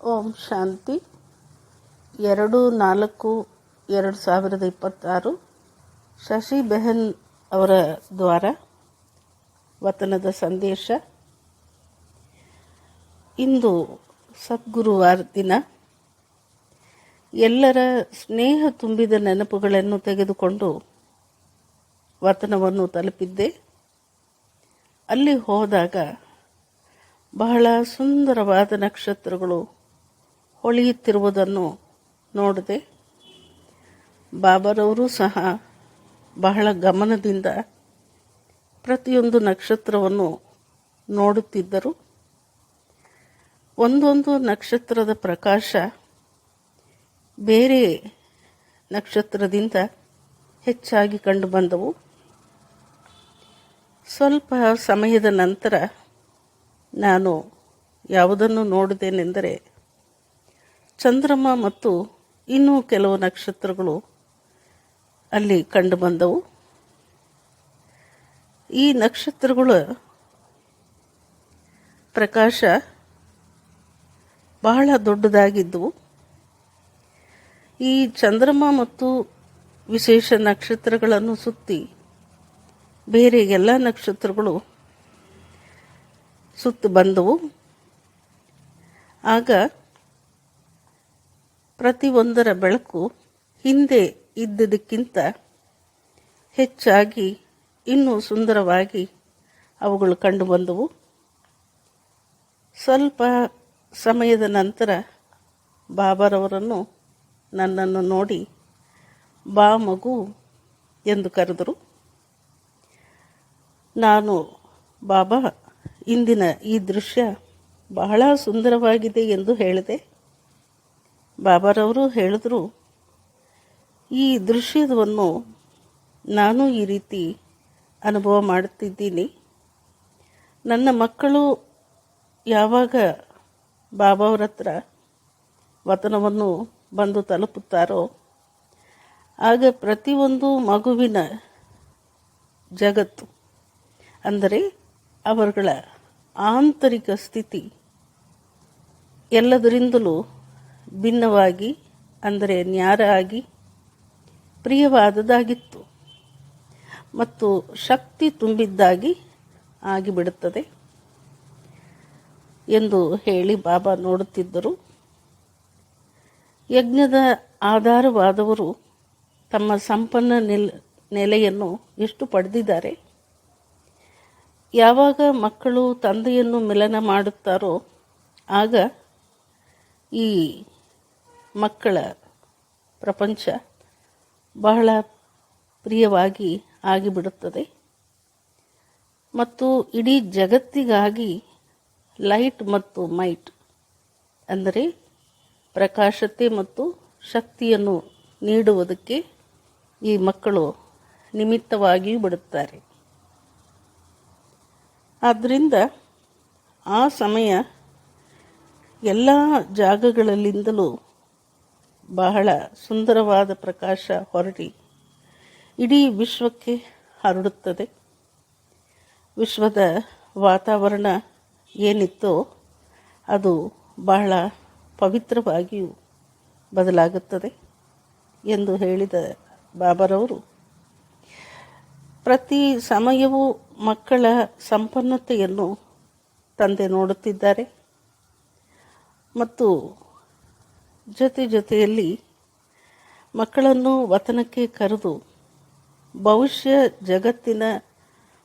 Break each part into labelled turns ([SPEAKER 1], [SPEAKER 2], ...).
[SPEAKER 1] ಓಂ ಶಾಂತಿ 2/4/2026 ಶಶಿ ಬೆಹನ್ ಅವರ ದ್ವಾರ ವತನದ ಸಂದೇಶ. ಇಂದು ಸದ್ಗುರುವಾರ ದಿನ. ಎಲ್ಲರ ಸ್ನೇಹ ತುಂಬಿದ ನೆನಪುಗಳನ್ನು ತೆಗೆದುಕೊಂಡು ವತನವನ್ನು ತಲುಪಿದ್ದೆ. ಅಲ್ಲಿ ಹೋದಾಗ ಬಹಳ ಸುಂದರವಾದ ನಕ್ಷತ್ರಗಳು ಹೊಳೆಯುತ್ತಿರುವುದನ್ನು ನೋಡಿದೆ. ಬಾಬಾರವರು ಸಹ ಬಹಳ ಗಮನದಿಂದ ಪ್ರತಿಯೊಂದು ನಕ್ಷತ್ರವನ್ನು ನೋಡುತ್ತಿದ್ದರು. ಒಂದೊಂದು ನಕ್ಷತ್ರದ ಪ್ರಕಾಶ ಬೇರೆ ನಕ್ಷತ್ರದಿಂದ ಹೆಚ್ಚಾಗಿ ಕಂಡುಬಂದವು. ಸ್ವಲ್ಪ ಸಮಯದ ನಂತರ ನಾನು ಯಾವುದನ್ನು ನೋಡಿದೆನೆಂದರೆ, ಚಂದ್ರಮ ಮತ್ತು ಇನ್ನೂ ಕೆಲವು ನಕ್ಷತ್ರಗಳು ಅಲ್ಲಿ ಕಂಡುಬಂದವು. ಈ ನಕ್ಷತ್ರಗಳ ಪ್ರಕಾಶ ಬಹಳ ದೊಡ್ಡದಾಗಿದ್ದವು. ಈ ಚಂದ್ರಮ ಮತ್ತು ವಿಶೇಷ ನಕ್ಷತ್ರಗಳನ್ನು ಸುತ್ತಿ ಬೇರೆ ಎಲ್ಲ ನಕ್ಷತ್ರಗಳು ಸುತ್ತು ಬಂದವು. ಆಗ ಪ್ರತಿಯೊಂದರ ಬೆಳಕು ಹಿಂದೆ ಇದ್ದದಕ್ಕಿಂತ ಹೆಚ್ಚಾಗಿ ಇನ್ನೂ ಸುಂದರವಾಗಿ ಅವುಗಳು ಕಂಡುಬಂದವು. ಸ್ವಲ್ಪ ಸಮಯದ ನಂತರ ಬಾಬಾರವರನ್ನು ನನ್ನನ್ನು ನೋಡಿ ಬಾ ಮಗು ಎಂದು ಕರೆದರು. ನಾನು, ಬಾಬಾ, ಇಂದಿನ ಈ ದೃಶ್ಯ ಬಹಳ ಸುಂದರವಾಗಿದೆ ಎಂದು ಹೇಳಿದೆ. ಬಾಬಾರವರು ಹೇಳಿದರು, ಈ ದೃಶ್ಯವನ್ನು ನಾನು ಈ ರೀತಿ ಅನುಭವ ಮಾಡುತ್ತಿದ್ದೀನಿ. ನನ್ನ ಮಕ್ಕಳು ಯಾವಾಗ ಬಾಬಾವ್ರ ಹತ್ರ ವತನವನ್ನು ಬಂದು ತಲುಪುತ್ತಾರೋ ಆಗ ಪ್ರತಿಯೊಂದು ಮಗುವಿನ ಜಗತ್ತು, ಅಂದರೆ ಅವರುಗಳ ಆಂತರಿಕ ಸ್ಥಿತಿ ಎಲ್ಲದರಿಂದಲೂ ಭಿನ್ನವಾಗಿ, ಅಂದರೆ ನ್ಯಾರ ಆಗಿ ಪ್ರಿಯವಾದದ್ದಾಗಿತ್ತು ಮತ್ತು ಶಕ್ತಿ ತುಂಬಿದ್ದಾಗಿ ಆಗಿಬಿಡುತ್ತದೆ ಎಂದು ಹೇಳಿ ಬಾಬಾ ನೋಡುತ್ತಿದ್ದರು. ಯಜ್ಞದ ಆಧಾರವಾದವರು ತಮ್ಮ ಸಂಪನ್ನ ನೆಲೆಯನ್ನು ಎಷ್ಟು ಪಡೆದಿದ್ದಾರೆ. ಯಾವಾಗ ಮಕ್ಕಳು ತಂದೆಯನ್ನು ಮಿಲನ ಮಾಡುತ್ತಾರೋ ಆಗ ಈ ಮಕ್ಕಳ ಪ್ರಪಂಚ ಬಹಳ ಪ್ರಿಯವಾಗಿ ಆಗಿಬಿಡುತ್ತದೆ ಮತ್ತು ಇಡೀ ಜಗತ್ತಿಗಾಗಿ ಲೈಟ್ ಮತ್ತು ಮೈಟ್, ಅಂದರೆ ಪ್ರಕಾಶತೆ ಮತ್ತು ಶಕ್ತಿಯನ್ನು ನೀಡುವುದಕ್ಕೆ ಈ ಮಕ್ಕಳು ನಿಮಿತ್ತವಾಗಿಯೂ ಬಿಡುತ್ತಾರೆ. ಆದ್ದರಿಂದ ಆ ಸಮಯ ಎಲ್ಲ ಜಾಗಗಳಲ್ಲಿಂದಲೂ ಬಹಳ ಸುಂದರವಾದ ಪ್ರಕಾಶ ಹೊರಡಿ ಇಡೀ ವಿಶ್ವಕ್ಕೆ ಹರಡುತ್ತದೆ. ವಿಶ್ವದ ವಾತಾವರಣ ಏನಿತ್ತೋ ಅದು ಬಹಳ ಪವಿತ್ರವಾಗಿಯೂ ಬದಲಾಗುತ್ತದೆ ಎಂದು ಹೇಳಿದ ಬಾಬಾರವರು ಪ್ರತಿ ಸಮಯವೂ ಮಕ್ಕಳ ಸಂಪನ್ನತೆಯನ್ನು ತಂದೆ ನೋಡುತ್ತಿದ್ದಾರೆ ಮತ್ತು ಜೊತೆಯಲ್ಲಿ ಮಕ್ಕಳನ್ನು ವತನಕ್ಕೆ ಕರೆದು ಭವಿಷ್ಯ ಜಗತ್ತಿನ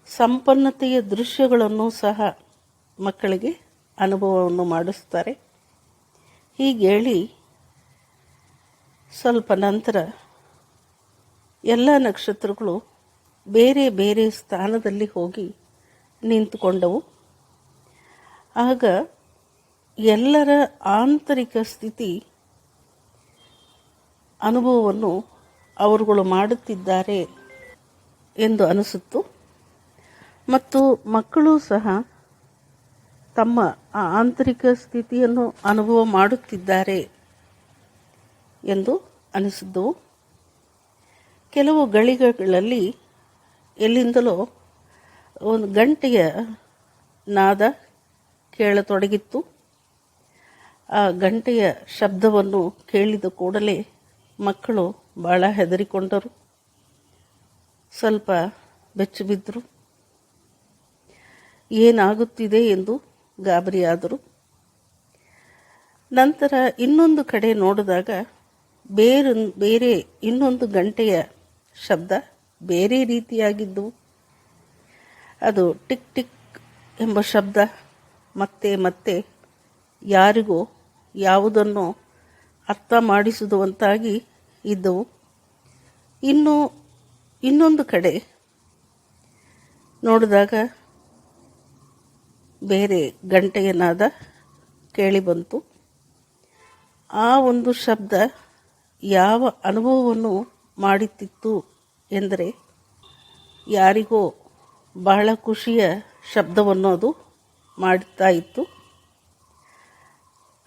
[SPEAKER 1] ಸಂಪನ್ನತೆಯ ದೃಶ್ಯಗಳನ್ನು ಸಹ ಮಕ್ಕಳಿಗೆ ಅನುಭವವನ್ನು ಮಾಡಿಸ್ತಾರೆ. ಹೀಗೇಳಿ ಸ್ವಲ್ಪ ನಂತರ ಎಲ್ಲ ನಕ್ಷತ್ರಗಳು ಬೇರೆ ಬೇರೆ ಸ್ಥಾನದಲ್ಲಿ ಹೋಗಿ ನಿಂತುಕೊಂಡವು. ಆಗ ಎಲ್ಲರ ಆಂತರಿಕ ಸ್ಥಿತಿ ಅನುಭವವನ್ನು ಅವರುಗಳು ಮಾಡುತ್ತಿದ್ದಾರೆ ಎಂದು ಅನಿಸಿತು ಮತ್ತು ಮಕ್ಕಳು ಸಹ ತಮ್ಮ ಆಂತರಿಕ ಸ್ಥಿತಿಯನ್ನು ಅನುಭವ ಮಾಡುತ್ತಿದ್ದಾರೆ ಎಂದು ಅನಿಸಿದ್ದವು. ಕೆಲವು ಗಳಿಗೆಗಳಲ್ಲಿ ಎಲ್ಲಿಂದಲೋ ಒಂದು ಗಂಟೆಯ ನಾದ ಕೇಳತೊಡಗಿತ್ತು. ಆ ಗಂಟೆಯ ಶಬ್ದವನ್ನು ಕೇಳಿದ ಕೂಡಲೇ ಮಕ್ಕಳು ಭಾಳ ಹೆದರಿಕೊಂಡರು, ಸ್ವಲ್ಪ ಬೆಚ್ಚಿಬಿದ್ದರು, ಏನಾಗುತ್ತಿದೆ ಎಂದು ಗಾಬರಿಯಾದರು. ನಂತರ ಇನ್ನೊಂದು ಕಡೆ ನೋಡಿದಾಗ ಬೇರೆ ಇನ್ನೊಂದು ಗಂಟೆಯ ಶಬ್ದ ಬೇರೆ ರೀತಿಯಾಗಿದ್ದವು. ಅದು ಟಿಕ್ ಟಿಕ್ ಎಂಬ ಶಬ್ದ ಮತ್ತೆ ಮತ್ತೆ ಯಾರಿಗೋ ಯಾವುದನ್ನು ಅರ್ಥ ಮಾಡಿಸುವಂತಾಗಿ ಇದ್ದವು. ಇನ್ನೊಂದು ಕಡೆ ನೋಡಿದಾಗ ಬೇರೆ ಗಂಟೆಯ ನಾದ ಕೇಳಿಬಂತು. ಆ ಒಂದು ಶಬ್ದ ಯಾವ ಅನುಭವವನ್ನು ಮಾಡುತ್ತಿತ್ತು ಎಂದರೆ ಯಾರಿಗೋ ಬಹಳ ಖುಷಿಯ ಶಬ್ದವನ್ನು ಅದು ಮಾಡುತ್ತಾ ಇತ್ತು.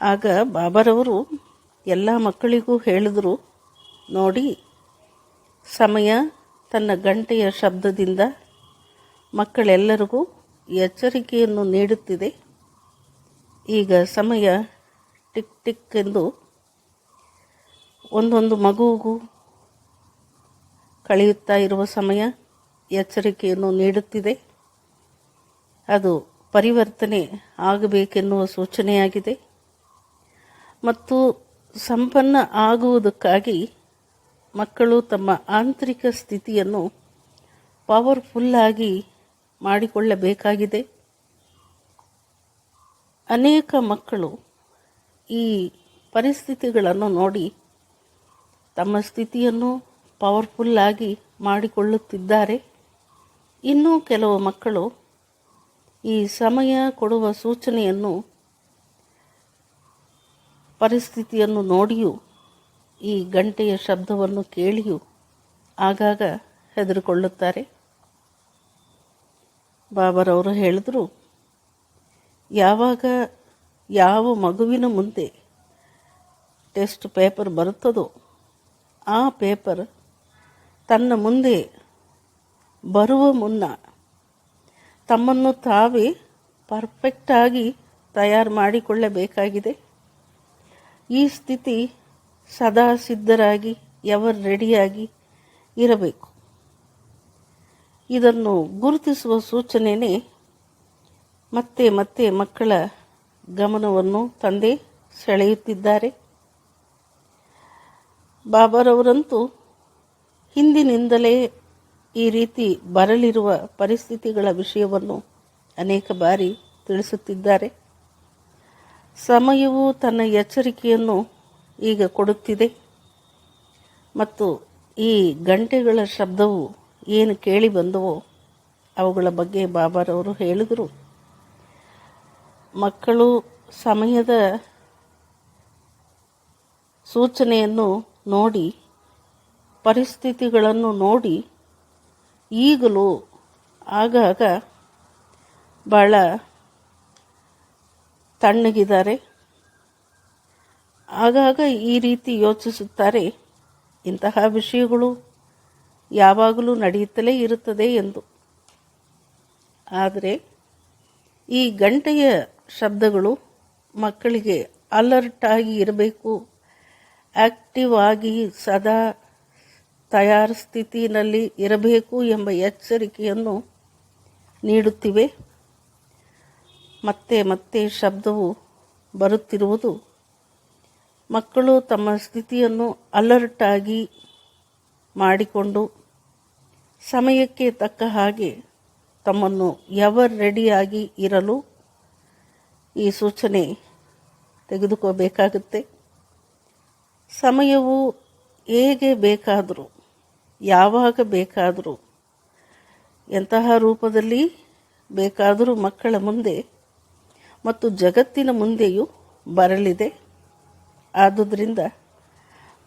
[SPEAKER 1] ಆಗ ಬಾಬಾರವರು ಎಲ್ಲ ಮಕ್ಕಳಿಗೂ ಹೇಳಿದರು, ನೋಡಿ, ಸಮಯ ತನ್ನ ಗಂಟೆಯ ಶಬ್ದದಿಂದ ಮಕ್ಕಳೆಲ್ಲರಿಗೂ ಎಚ್ಚರಿಕೆಯನ್ನು ನೀಡುತ್ತಿದೆ. ಈಗ ಸಮಯ ಟಿಕ್ ಟಿಕ್ ಎಂದು ಒಂದೊಂದು ಮಗುವಿಗೂ ಕಳೆಯುತ್ತಾ ಇರುವ ಸಮಯ ಎಚ್ಚರಿಕೆಯನ್ನು ನೀಡುತ್ತಿದೆ. ಅದು ಪರಿವರ್ತನೆ ಆಗಬೇಕೆನ್ನುವ ಸೂಚನೆಯಾಗಿದೆ ಮತ್ತು ಸಂಪನ್ನ ಆಗುವುದಕ್ಕಾಗಿ ಮಕ್ಕಳು ತಮ್ಮ ಆಂತರಿಕ ಸ್ಥಿತಿಯನ್ನು ಪವರ್ಫುಲ್ಲಾಗಿ ಮಾಡಿಕೊಳ್ಳಬೇಕಾಗಿದೆ. ಅನೇಕ ಮಕ್ಕಳು ಈ ಪರಿಸ್ಥಿತಿಗಳನ್ನು ನೋಡಿ ತಮ್ಮ ಸ್ಥಿತಿಯನ್ನು ಪವರ್ಫುಲ್ಲಾಗಿ ಮಾಡಿಕೊಳ್ಳುತ್ತಿದ್ದಾರೆ. ಇನ್ನೂ ಕೆಲವು ಮಕ್ಕಳು ಈ ಸಮಯ ಕೊಡುವ ಸೂಚನೆಯನ್ನು ಪರಿಸ್ಥಿತಿಯನ್ನು ನೋಡಿಯೂ ಈ ಗಂಟೆಯ ಶಬ್ದವನ್ನು ಕೇಳಿಯೂ ಆಗಾಗ ಹೆದರಿಕೊಳ್ಳುತ್ತಾರೆ. ಬಾಬಾರವರು ಹೇಳಿದರು, ಯಾವಾಗ ಯಾವ ಮಗುವಿನ ಮುಂದೆ ಟೆಸ್ಟ್ ಪೇಪರ್ ಬರುತ್ತದೋ ಆ ಪೇಪರ್ ತನ್ನ ಮುಂದೆ ಬರುವ ಮುನ್ನ ತಮ್ಮನ್ನು ತಾವೇ ಪರ್ಫೆಕ್ಟಾಗಿ ತಯಾರು ಮಾಡಿಕೊಳ್ಳಬೇಕಾಗಿದೆ. ಈ ಸ್ಥಿತಿ ಸದಾ ಸಿದ್ಧರಾಗಿ ರೆಡಿಯಾಗಿ ಇರಬೇಕು. ಇದನ್ನು ಗುರುತಿಸುವ ಸೂಚನೆಯೇ ಮತ್ತೆ ಮತ್ತೆ ಮಕ್ಕಳ ಗಮನವನ್ನು ತಂದೆ ಸೆಳೆಯುತ್ತಿದ್ದಾರೆ. ಬಾಬಾರವರಂತೂ ಹಿಂದಿನಿಂದಲೇ ಈ ರೀತಿ ಬರಲಿರುವ ಪರಿಸ್ಥಿತಿಗಳ ವಿಷಯವನ್ನು ಅನೇಕ ಬಾರಿ ತಿಳಿಸುತ್ತಿದ್ದಾರೆ. ಸಮಯವು ತನ್ನ ಎಚ್ಚರಿಕೆಯನ್ನು ಈಗ ಕೊಡುತ್ತಿದೆ ಮತ್ತು ಈ ಗಂಟೆಗಳ ಶಬ್ದವು ಏನು ಕೇಳಿ ಬಂದವೋ ಅವುಗಳ ಬಗ್ಗೆ ಬಾಬಾರವರು ಹೇಳಿದರು. ಮಕ್ಕಳು ಸಮಯದ ಸೂಚನೆಯನ್ನು ನೋಡಿ, ಪರಿಸ್ಥಿತಿಗಳನ್ನು ನೋಡಿ ಈಗಲೂ ಆಗಾಗ ಭಾಳ ತಣ್ಣಗಿದ್ದಾರೆ. ಆಗಾಗ ಈ ರೀತಿ ಯೋಚಿಸುತ್ತಾರೆ, ಇಂತಹ ವಿಷಯಗಳು ಯಾವಾಗಲೂ ನಡೆಯುತ್ತಲೇ ಇರುತ್ತದೆ ಎಂದು. ಆದರೆ ಈ ಗಂಟೆಯ ಶಬ್ದಗಳು ಮಕ್ಕಳಿಗೆ ಅಲರ್ಟ್ ಆಗಿ ಇರಬೇಕು, ಆಕ್ಟಿವ್ ಆಗಿ ಸದಾ ತಯಾರು ಸ್ಥಿತಿಯಲ್ಲಿ ಇರಬೇಕು ಎಂಬ ಎಚ್ಚರಿಕೆಯನ್ನು ನೀಡುತ್ತಿವೆ. ಮತ್ತೆ ಮತ್ತೆ ಶಬ್ದವು ಬರುತ್ತಿರುವುದು ಮಕ್ಕಳು ತಮ್ಮ ಸ್ಥಿತಿಯನ್ನು ಅಲರ್ಟ್ ಆಗಿ ಮಾಡಿಕೊಂಡು ಸಮಯಕ್ಕೆ ತಕ್ಕ ಹಾಗೆ ತಮ್ಮನ್ನು ರೆಡಿಯಾಗಿ ಇರಲು ಈ ಸೂಚನೆ ತೆಗೆದುಕೋಬೇಕಾಗುತ್ತೆ. ಸಮಯವು ಹೇಗೆ ಬೇಕಾದರೂ, ಯಾವಾಗ ಬೇಕಾದರೂ, ಎಂತಹ ರೂಪದಲ್ಲಿ ಬೇಕಾದರೂ ಮಕ್ಕಳ ಮುಂದೆ ಮತ್ತು ಜಗತ್ತಿನ ಮುಂದೆಯೂ ಬರಲಿದೆ. ಆದುದರಿಂದ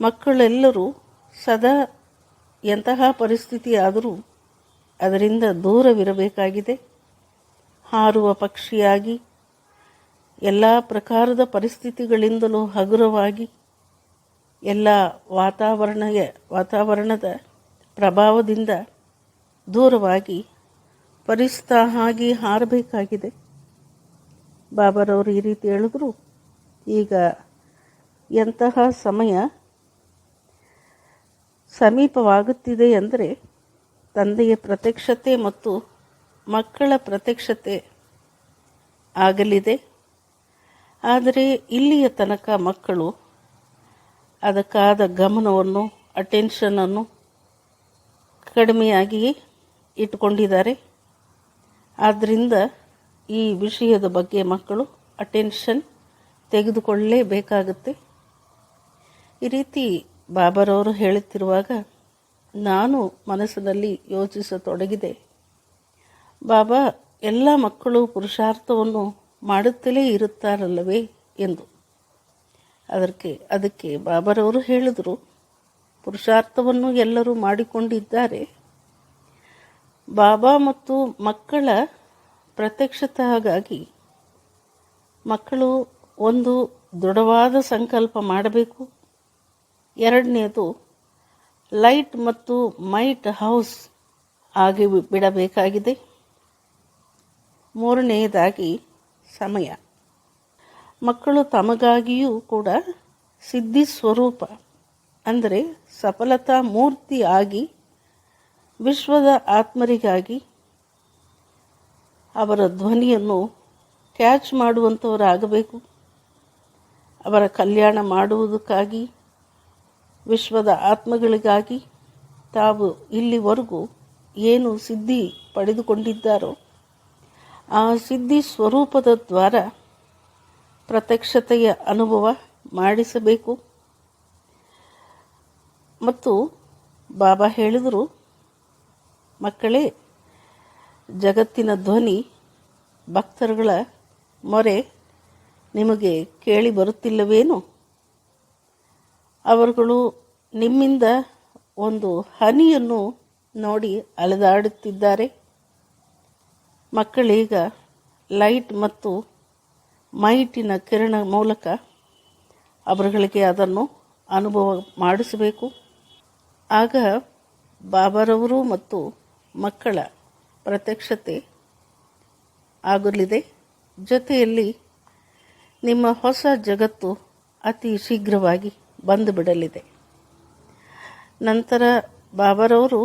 [SPEAKER 1] ಮಕ್ಕಳೆಲ್ಲರೂ ಸದಾ ಎಂತಹ ಪರಿಸ್ಥಿತಿ ಆದರೂ ಅದರಿಂದ ದೂರವಿರಬೇಕಾಗಿದೆ. ಹಾರುವ ಪಕ್ಷಿಯಾಗಿ ಎಲ್ಲ ಪ್ರಕಾರದ ಪರಿಸ್ಥಿತಿಗಳಿಂದಲೂ ಹಗುರವಾಗಿ ಎಲ್ಲ ವಾತಾವರಣದ ಪ್ರಭಾವದಿಂದ ದೂರವಾಗಿ ಪರಿಸ್ಥಿತಿ ಹಾರಬೇಕಾಗಿದೆ. ಬಾಬಾರವರು ಈ ರೀತಿ ಹೇಳಿದ್ರು, ಈಗ ಎಂತಹ ಸಮಯ ಸಮೀಪವಾಗುತ್ತಿದೆ ಎಂದರೆ ತಂದೆಯ ಪ್ರತ್ಯಕ್ಷತೆ ಮತ್ತು ಮಕ್ಕಳ ಪ್ರತ್ಯಕ್ಷತೆ ಆಗಲಿದೆ. ಆದರೆ ಇಲ್ಲಿಯ ತನಕ ಮಕ್ಕಳು ಅದಕ್ಕಾದ ಗಮನವನ್ನು, ಅಟೆನ್ಷನನ್ನು ಕಡಿಮೆಯಾಗಿ ಇಟ್ಟುಕೊಂಡಿದ್ದಾರೆ. ಆದ್ದರಿಂದ ಈ ವಿಷಯದ ಬಗ್ಗೆ ಮಕ್ಕಳು ಅಟೆನ್ಷನ್ ತೆಗೆದುಕೊಳ್ಳಲೇಬೇಕಾಗುತ್ತೆ. ಈ ರೀತಿ ಬಾಬಾರವರು ಹೇಳುತ್ತಿರುವಾಗ ನಾನು ಮನಸ್ಸಿನಲ್ಲಿ ಯೋಚಿಸತೊಡಗಿದೆ, ಬಾಬಾ ಎಲ್ಲ ಮಕ್ಕಳು ಪುರುಷಾರ್ಥವನ್ನು ಮಾಡುತ್ತಲೇ ಇರುತ್ತಾರಲ್ಲವೇ ಎಂದು. ಅದಕ್ಕೆ ಬಾಬಾರವರು ಹೇಳಿದರು, ಪುರುಷಾರ್ಥವನ್ನು ಎಲ್ಲರೂ ಮಾಡಿಕೊಂಡಿದ್ದಾರೆ. ಬಾಬಾ ಮತ್ತು ಮಕ್ಕಳ ಪ್ರತ್ಯಕ್ಷತೆಗಾಗಿ ಮಕ್ಕಳು ಒಂದು ದೃಢವಾದ ಸಂಕಲ್ಪ ಮಾಡಬೇಕು. ಎರಡನೆಯದು ಲೈಟ್ ಮತ್ತು ಮೈಟ್ ಹೌಸ್ ಆಗಿ ಬಿಡಬೇಕಾಗಿದೆ. ಮೂರನೆಯದಾಗಿ ಸಮಯ. ಮಕ್ಕಳು ತಮಗಾಗಿಯೂ ಕೂಡ ಸಿದ್ಧಿ ಸ್ವರೂಪ ಅಂದರೆ ಸಫಲತಾ ಮೂರ್ತಿ ಆಗಿ ವಿಶ್ವದ ಆತ್ಮರಿಗಾಗಿ ಅವರ ಧ್ವನಿಯನ್ನು ಕ್ಯಾಚ್ ಮಾಡುವಂಥವರಾಗಬೇಕು. ಅವರ ಕಲ್ಯಾಣ ಮಾಡುವುದಕ್ಕಾಗಿ, ವಿಶ್ವದ ಆತ್ಮಗಳಿಗಾಗಿ ತಾವು ಇಲ್ಲಿವರೆಗೂ ಏನು ಸಿದ್ಧಿ ಪಡೆದುಕೊಂಡಿದ್ದಾರೋ ಆ ಸಿದ್ಧಿ ಸ್ವರೂಪದ ದ್ವಾರ ಪ್ರತ್ಯಕ್ಷತೆಯ ಅನುಭವ ಮಾಡಿಸಬೇಕು. ಮತ್ತು ಬಾಬಾ ಹೇಳಿದರು, ಮಕ್ಕಳೇ, ಜಗತ್ತಿನ ಧ್ವನಿ, ಭಕ್ತರುಗಳ ಮೊರೆ ನಿಮಗೆ ಕೇಳಿ ಬರುತ್ತಿಲ್ಲವೇನು? ಅವರುಗಳು ನಿಮ್ಮಿಂದ ಒಂದು ಹನಿಯನ್ನು ನೋಡಿ ಅಲೆದಾಡುತ್ತಿದ್ದಾರೆ. ಮಕ್ಕಳೀಗ ಲೈಟ್ ಮತ್ತು ಮೈಟಿನ ಕಿರಣ ಮೂಲಕ ಅವರುಗಳಿಗೆ ಅದನ್ನು ಅನುಭವ ಮಾಡಿಸಬೇಕು. ಆಗ ಬಾಬಾರವರು ಮತ್ತು ಮಕ್ಕಳ ಪ್ರತ್ಯಕ್ಷತೆ ಆಗಲಿದೆ. ಜೊತೆಯಲ್ಲಿ ನಿಮ್ಮ ಹೊಸ ಜಗತ್ತು ಅತಿ ಶೀಘ್ರವಾಗಿ ಬಂದು ಬಿಡಲಿದೆ. ನಂತರ ಬಾಬಾರವರು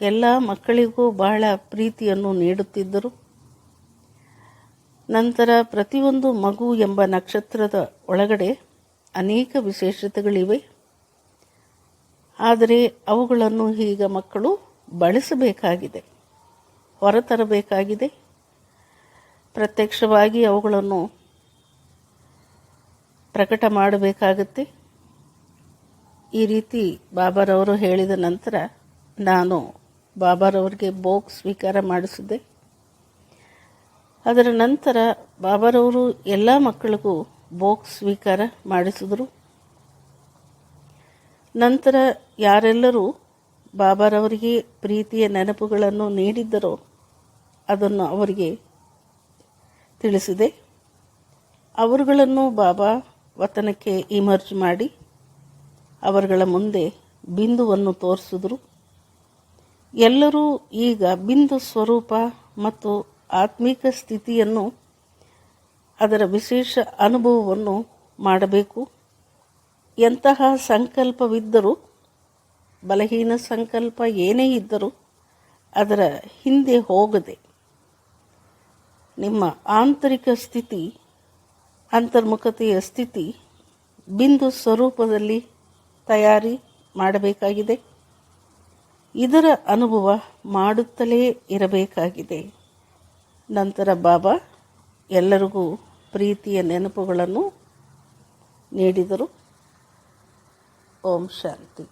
[SPEAKER 1] ಎಲ್ಲ ಮಕ್ಕಳಿಗೂ ಬಹಳ ಪ್ರೀತಿಯನ್ನು ನೀಡುತ್ತಿದ್ದರು. ನಂತರ ಪ್ರತಿಯೊಂದು ಮಗು ಎಂಬ ನಕ್ಷತ್ರದ ಒಳಗಡೆ ಅನೇಕ ವಿಶೇಷತೆಗಳಿವೆ. ಆದರೆ ಅವುಗಳನ್ನು ಈಗ ಮಕ್ಕಳು ಬಳಸಬೇಕಾಗಿದೆ, ಹೊರತರಬೇಕಾಗಿದೆ. ಪ್ರತ್ಯಕ್ಷವಾಗಿ ಅವುಗಳನ್ನು ಪ್ರಕಟ ಮಾಡಬೇಕಾಗುತ್ತೆ. ಈ ರೀತಿ ಬಾಬಾರವರು ಹೇಳಿದ ನಂತರ ನಾನು ಬಾಬಾರವರಿಗೆ ಬೋಕ್ ಸ್ವೀಕಾರ ಮಾಡಿಸಿದ್ದೆ. ಅದರ ನಂತರ ಬಾಬಾರವರು ಎಲ್ಲ ಮಕ್ಕಳಿಗೂ ಬೋಕ್ ಸ್ವೀಕಾರ ಮಾಡಿಸಿದರು. ನಂತರ ಯಾರೆಲ್ಲರೂ ಬಾಬಾರವರಿಗೆ ಪ್ರೀತಿಯ ನೆನಪುಗಳನ್ನು ನೀಡಿದ್ದರೋ ಅದನ್ನು ಅವರಿಗೆ ತಿಳಿಸಿದೆ. ಅವರುಗಳನ್ನು ಬಾಬಾ ವತನಕ್ಕೆ ಇಮರ್ಜ್ ಮಾಡಿ ಅವರುಗಳ ಮುಂದೆ ಬಿಂದುವನ್ನು ತೋರಿಸಿದರು. ಎಲ್ಲರೂ ಈಗ ಬಿಂದು ಸ್ವರೂಪ ಮತ್ತು ಆತ್ಮಿಕ ಸ್ಥಿತಿಯನ್ನು, ಅದರ ವಿಶೇಷ ಅನುಭವವನ್ನು ಮಾಡಬೇಕು. ಎಂತಹ ಸಂಕಲ್ಪವಿದ್ದರೂ, ಬಲಹೀನ ಸಂಕಲ್ಪ ಏನೇ ಇದ್ದರೂ ಅದರ ಹಿಂದೆ ಹೋಗದೆ ನಿಮ್ಮ ಆಂತರಿಕ ಸ್ಥಿತಿ, ಅಂತರ್ಮುಖತೆಯ ಸ್ಥಿತಿ ಬಿಂದು ಸ್ವರೂಪದಲ್ಲಿ ತಯಾರಿ ಮಾಡಬೇಕಾಗಿದೆ. ಇದರ ಅನುಭವ ಮಾಡುತ್ತಲೇ ಇರಬೇಕಾಗಿದೆ. ನಂತರ ಬಾಬಾ ಎಲ್ಲರಿಗೂ ಪ್ರೀತಿಯ ನೆನಪುಗಳನ್ನು ನೀಡಿದರು. ಓಂ ಶಾಂತಿ.